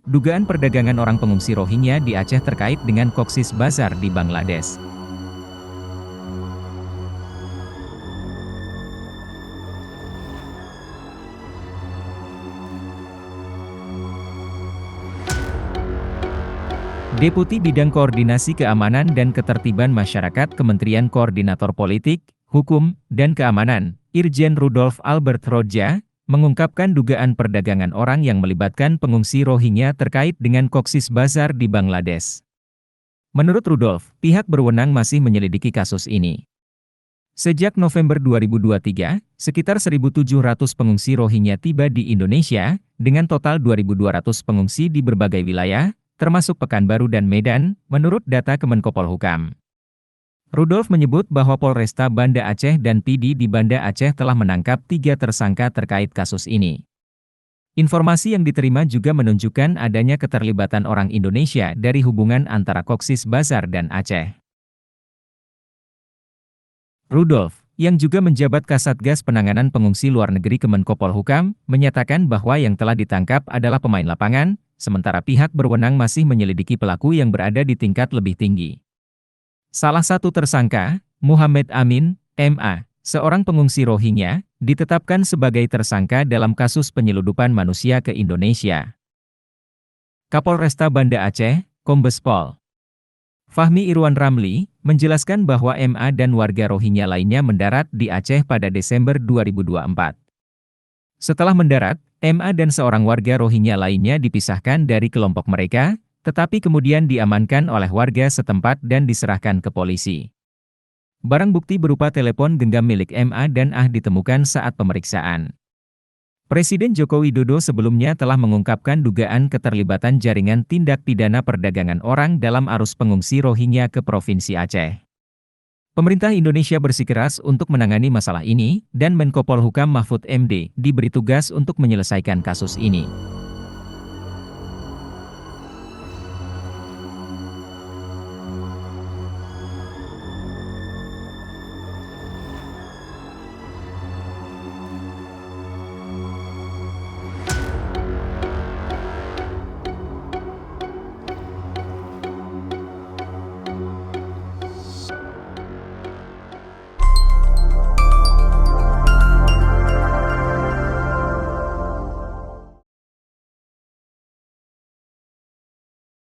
Dugaan perdagangan orang pengungsi Rohingya di Aceh terkait dengan Cox's Bazar di Bangladesh. Deputi Bidang Koordinasi Keamanan dan Ketertiban Masyarakat Kementerian Koordinator Politik, Hukum, dan Keamanan, Irjen Rudolf Albert Rodja, mengungkapkan dugaan perdagangan orang yang melibatkan pengungsi Rohingya terkait dengan Cox's Bazar di Bangladesh. Menurut Rudolf, pihak berwenang masih menyelidiki kasus ini. Sejak November 2023, sekitar 1.700 pengungsi Rohingya tiba di Indonesia, dengan total 2.200 pengungsi di berbagai wilayah, termasuk Pekanbaru dan Medan, menurut data Kemenkopolhukam. Rudolf menyebut bahwa Polresta Banda Aceh dan PD di Banda Aceh telah menangkap 3 tersangka terkait kasus ini. Informasi yang diterima juga menunjukkan adanya keterlibatan orang Indonesia dari hubungan antara Cox's Bazar dan Aceh. Rudolf, yang juga menjabat Kasatgas Penanganan Pengungsi Luar Negeri Kemenkopolhukam, menyatakan bahwa yang telah ditangkap adalah pemain lapangan, sementara pihak berwenang masih menyelidiki pelaku yang berada di tingkat lebih tinggi. Salah satu tersangka, Muhammad Amin, MA, seorang pengungsi Rohingya, ditetapkan sebagai tersangka dalam kasus penyeludupan manusia ke Indonesia. Kapolresta Banda Aceh, Kombes Pol Fahmi Irwan Ramli, menjelaskan bahwa MA dan warga Rohingya lainnya mendarat di Aceh pada Desember 2024. Setelah mendarat, MA dan seorang warga Rohingya lainnya dipisahkan dari kelompok mereka, tetapi kemudian diamankan oleh warga setempat dan diserahkan ke polisi. Barang bukti berupa telepon genggam milik MA dan AH ditemukan saat pemeriksaan. Presiden Joko Widodo sebelumnya telah mengungkapkan dugaan keterlibatan jaringan tindak pidana perdagangan orang dalam arus pengungsi Rohingya ke Provinsi Aceh. Pemerintah Indonesia bersikeras untuk menangani masalah ini, dan Menko Polhukam Mahfud MD diberi tugas untuk menyelesaikan kasus ini.